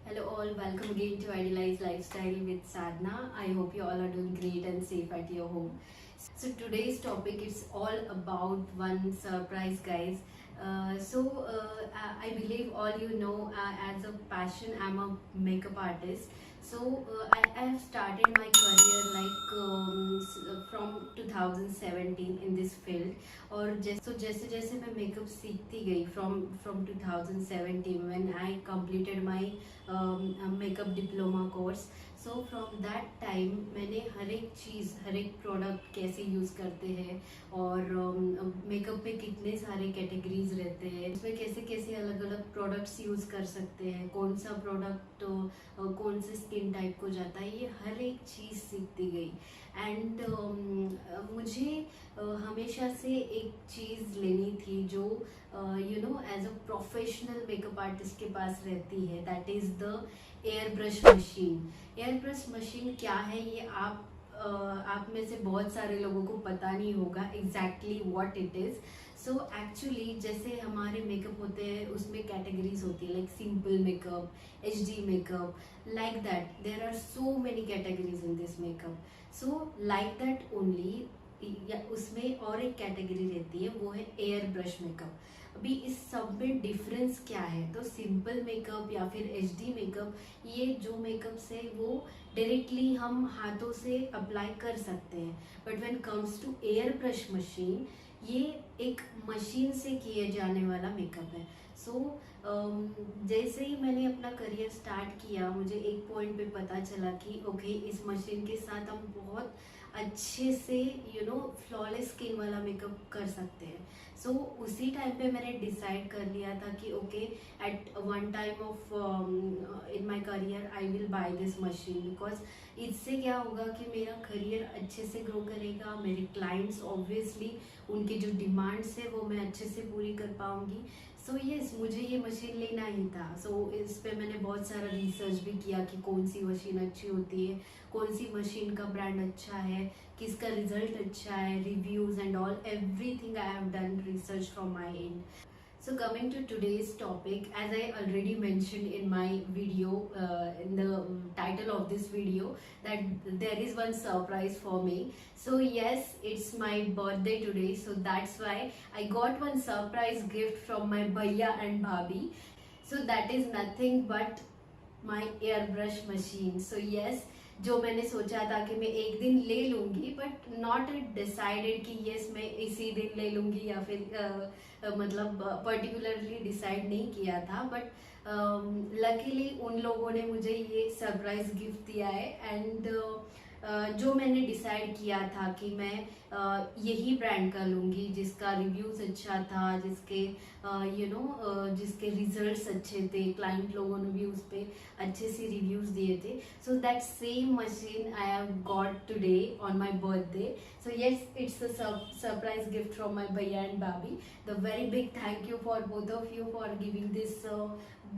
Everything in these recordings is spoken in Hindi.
Hello all, welcome again to Idealized Lifestyle with Sadhna. I hope you all are doing great and safe at your home. So today's topic is all about one surprise, guys. I believe all you know, as a passion, I'm a makeup artist. I have started my career from 2017 in this field. और जैसे जैसे मैं मेकअप सीखती गई from 2017 when I completed my makeup diploma course. So from that time मैंने हर एक चीज़, हर एक प्रोडक्ट कैसे यूज़ करते हैं और मेकअप में कितने सारे कैटेगरीज रहते हैं, उसमें कैसे कैसे अलग अलग प्रोडक्ट्स यूज़ कर सकते हैं, कौन सा प्रोडक्ट कौन से स्किन टाइप को जाता है, ये हर एक चीज़ सीखती गई. एंड मुझे हमेशा से एक चीज़ लेनी थी जो as a professional makeup artist के पास रहती है, that is the air brush machine. Air brush machine क्या है ये आप में से बहुत सारे लोगों को पता नहीं होगा exactly what it is. So actually जैसे हमारे मेकअप होते हैं उसमें कैटेगरीज होती है, like simple makeup, HD makeup, like that there are so many categories in this makeup. So like that only उसमें और एक कैटेगरी रहती है, वो है एयर ब्रश मेकअप. अभी इस सब में डिफरेंस क्या है? तो सिंपल मेकअप या फिर HD मेकअप, ये जो मेकअप से वो डायरेक्टली हम हाथों से अप्लाई कर सकते हैं. But when comes to air brush machine, ये एक मशीन से किए जाने वाला मेकअप है. सो जैसे ही मैंने अपना करियर स्टार्ट किया, मुझे एक पॉइंट पे पता चला कि ओके, इस मशीन के साथ हम बहुत अच्छे से फ्लॉलेस स्किन वाला मेकअप कर सकते हैं. सो उसी टाइम पे मैंने डिसाइड कर लिया था कि okay, at one time of in my career I will buy this machine, because इससे क्या होगा कि मेरा करियर अच्छे से ग्रो करेगा, मेरे क्लाइंट्स ऑब्वियसली उनके जो डिमांड्स है वो मैं अच्छे से पूरी कर पाऊंगी. सो यस, मुझे ये मशीन लेना ही था. सो इस पे मैंने बहुत सारा रिसर्च भी किया कि कौन सी मशीन अच्छी होती है, कौन सी मशीन का ब्रांड अच्छा है, किसका रिजल्ट अच्छा है, reviews and all everything I have done research from my end. So coming to today's topic, as I already mentioned in my video, in the title of this video, that there is one surprise for me. So yes, it's my birthday today, so that's why I got one surprise gift from my bhaiya and bhabhi. So that is nothing but my airbrush machine. So yes, जो मैंने सोचा था कि मैं एक दिन ले लूंगी, बट नॉट डिसाइडेड कि यस मैं इसी दिन ले लूंगी या फिर मतलब पर्टिकुलरली डिसाइड नहीं किया था. बट लकीली उन लोगों ने मुझे ये सरप्राइज गिफ्ट दिया है. एंड जो मैंने डिसाइड किया था कि मैं यही ब्रांड का लूंगी जिसका रिव्यूज अच्छा था, जिसके जिसके रिजल्ट्स अच्छे थे, क्लाइंट लोगों ने भी उस पर अच्छे से रिव्यूज दिए थे. So that same machine I have got today on my birthday. So yes, it's a surprise gift from my bhaiya and bhabhi. The very big thank you for both of you for giving this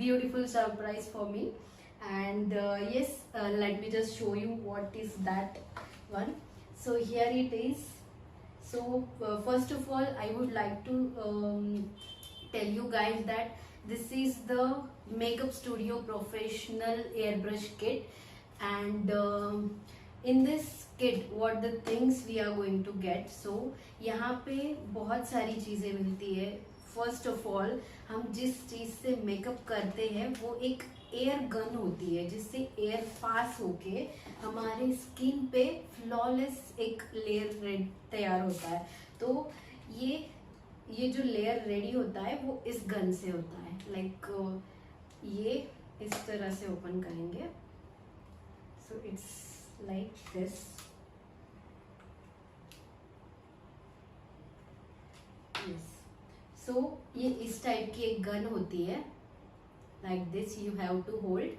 beautiful surprise for me. And yes, let me just show you what is that one. So here it is. So first of all, I would like to tell you guys that this is the Makeup Studio Professional Airbrush Kit. And in this kit, what the things we are going to get. So यहाँ पे बहुत सारी चीज़ें मिलती है. फर्स्ट ऑफ ऑल, हम जिस चीज़ से मेकअप करते हैं वो एक एयर गन होती है, जिससे एयर पास होके हमारे स्किन पे फ्लॉलेस एक लेयर तैयार होता है. तो ये जो लेयर रेडी होता है वो इस गन से होता है. लाइक ये इस तरह से ओपन करेंगे. So it's like this. Yes, so ये इस टाइप की एक गन होती है, like this you have to hold.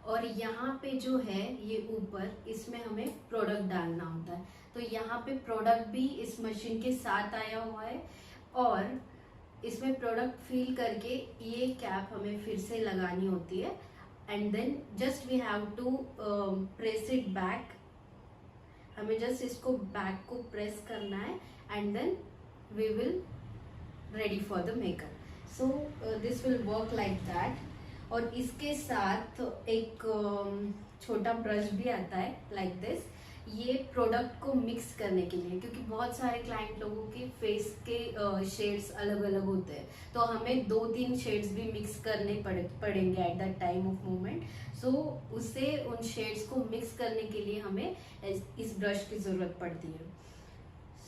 और यहाँ पे जो है ये ऊपर, इसमें हमें प्रोडक्ट डालना होता है. तो यहाँ पे प्रोडक्ट भी इस मशीन के साथ आया हुआ है, और इसमें प्रोडक्ट फिल करके ये कैप हमें फिर से लगानी होती है. And then just we have to press it back. हमें जस्ट इसको बैक को प्रेस करना है, एंड देन वी विल ready for the makeup. So this will work like that. और इसके साथ एक छोटा ब्रश भी आता है लाइक दिस, ये प्रोडक्ट को मिक्स करने के लिए, क्योंकि बहुत सारे क्लाइंट लोगों के फेस के शेड्स अलग अलग होते हैं, तो हमें 2-3 शेड्स भी मिक्स करने पड़ेंगे at that time of moment. So उससे उन शेड्स को मिक्स करने के लिए हमें इस ब्रश की जरूरत पड़ती है।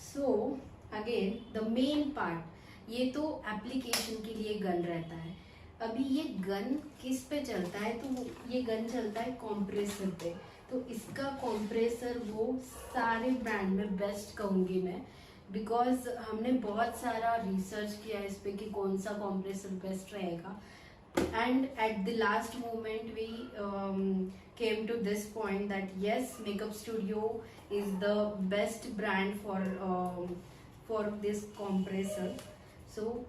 So again the main part, ये तो एप्लीकेशन के लिए गन रहता है। अभी ये गन किस पे चलता है, तो ये गन चलता है कॉम्प्रेसर पे। तो इसका कॉम्प्रेसर वो सारे ब्रांड में बेस्ट कहूँगी मैं, बिकॉज हमने बहुत सारा रिसर्च किया इस पे कि कौन सा कॉम्प्रेसर बेस्ट रहेगा, and at the last moment we came to this point that yes, Makeup Studio is the best brand for this compressor. So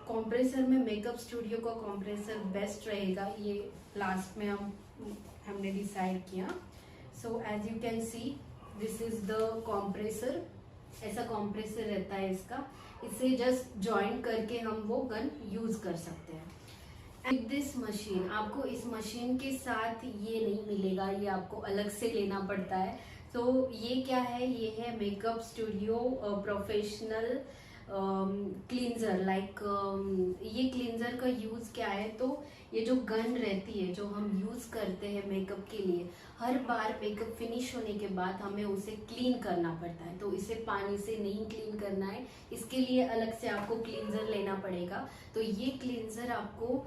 compressor में Makeup Studio का compressor best रहेगा, ये last में हमने decide किया। So as you can see, this is the compressor, ऐसा compressor रहता है इसका, इसे just join करके हम वो गन यूज कर सकते हैं। विद दिस मशीन, आपको इस मशीन के साथ ये नहीं मिलेगा, ये आपको अलग से लेना पड़ता है। तो ये क्या है, ये है makeup studio professional cleanser. Like ये क्लींजर का यूज क्या है, तो ये जो गन रहती है जो हम यूज करते हैं मेकअप के लिए, हर बार मेकअप फिनिश होने के बाद हमें उसे क्लीन करना पड़ता है। तो इसे पानी से नहीं क्लीन करना है, इसके लिए अलग से आपको क्लींजर लेना पड़ेगा। तो ये क्लींजर आपको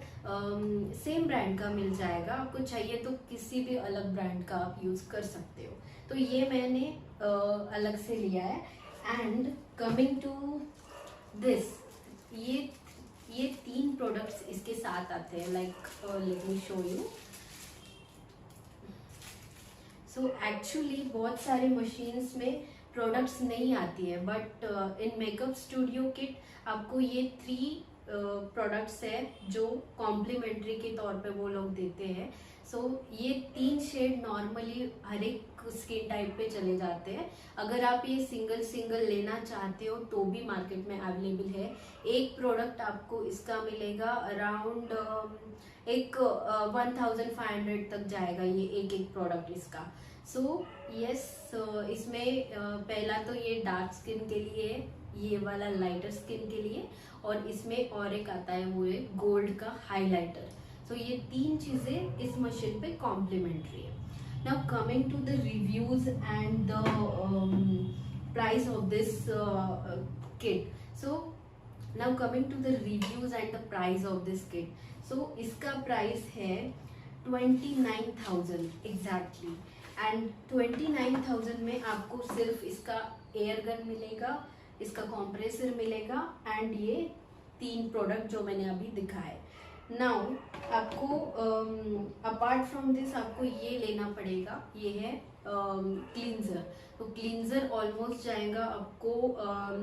सेम ब्रांड का मिल जाएगा, आपको चाहिए तो किसी भी अलग ब्रांड का आप यूज कर सकते हो। तो ये मैंने अलग से लिया है। एंड कमिंग टू दिस, ये 3 प्रोडक्ट्स इसके साथ आते हैं। Like let me show you. So actually बहुत सारे मशीन्स में प्रोडक्ट्स नहीं आती है, but in makeup studio kit आपको ये 3 प्रोडक्ट्स है जो कॉम्प्लीमेंट्री के तौर पे वो लोग देते हैं। सो ये 3 शेड नॉर्मली हर एक स्किन टाइप पे चले जाते हैं। अगर आप ये सिंगल लेना चाहते हो तो भी मार्केट में अवेलेबल है। एक प्रोडक्ट आपको इसका मिलेगा अराउंड 1500 तक जाएगा ये एक प्रोडक्ट इसका। सो यस, इसमें पहला तो ये डार्क स्किन के लिए, ये वाला लाइटर स्किन के लिए, और इसमें और एक आता है वो है गोल्ड का हाइलाइटर। सो ये 3 चीजें इस मशीन पे कॉम्प्लीमेंट्री है। Now coming to the reviews and the price of this kit. So now coming to the reviews and the price of this kit. So इसका प्राइस है 29,000 exactly, and 29,000 में आपको सिर्फ इसका एयर गन मिलेगा, इसका कॉम्प्रेसर मिलेगा, एंड ये 3 प्रोडक्ट जो मैंने अभी दिखाए। नाउ आपको अपार्ट फ्रॉम दिस आपको ये लेना पड़ेगा, ये है क्लींजर। तो क्लींजर ऑलमोस्ट जाएगा आपको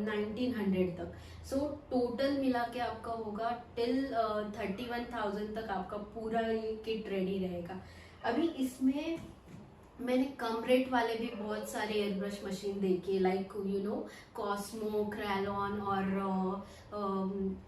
1900 तक। सो टोटल मिला के आपका होगा टिल 31,000 तक आपका पूरा ये किट रेडी रहेगा। अभी इसमें मैंने कम रेट वाले भी बहुत सारे एयर ब्रश मशीन देखे, like you know Cosmo, Kryolan और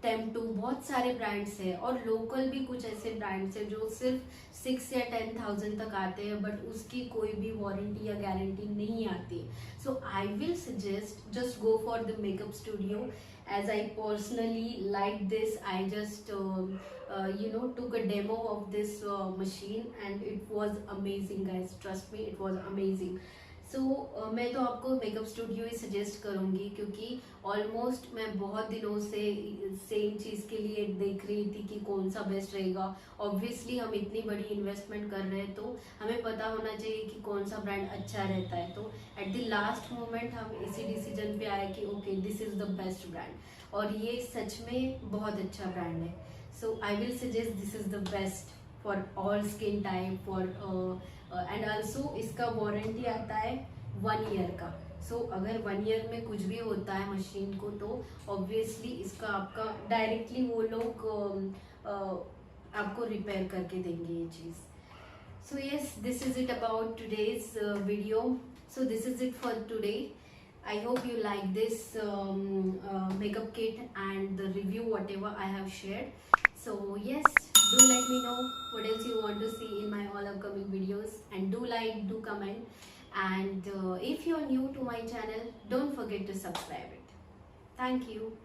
टेम्पटू, बहुत सारे ब्रांड्स हैं, और लोकल भी कुछ ऐसे ब्रांड्स हैं जो सिर्फ 6 या 10,000 तक आते हैं, बट उसकी कोई भी वारंटी या गारंटी नहीं आती। So I will suggest just go for the makeup studio. As I personally like this, I just took a demo of this machine and it was amazing guys, trust me, it was amazing. So मैं तो आपको मेकअप स्टूडियो ही सजेस्ट करूँगी, क्योंकि ऑलमोस्ट मैं बहुत दिनों से सेम चीज़ के लिए देख रही थी कि कौन सा बेस्ट रहेगा। ऑब्वियसली हम इतनी बड़ी इन्वेस्टमेंट कर रहे हैं तो हमें पता होना चाहिए कि कौन सा ब्रांड अच्छा रहता है। तो एट द लास्ट मोमेंट हम इसी डिसीजन पे आए कि okay this is the best brand, और ये सच में बहुत अच्छा ब्रांड है। So I will suggest this is the best for all skin type, for and also इसका वारंटी आता है 1 ईयर का। सो अगर 1 ईयर में कुछ भी होता है मशीन को तो ऑब्वियसली इसका आपका डायरेक्टली वो लोग आपको रिपेयर करके देंगे ये चीज़। So yes, this is it about today's video. So this is it for today. I hope you like this makeup kit and the review whatever I have shared. So yes, Do let me know what else you want to see in my all upcoming videos, and do like, do comment, and if you're new to my channel, don't forget to subscribe it. Thank you.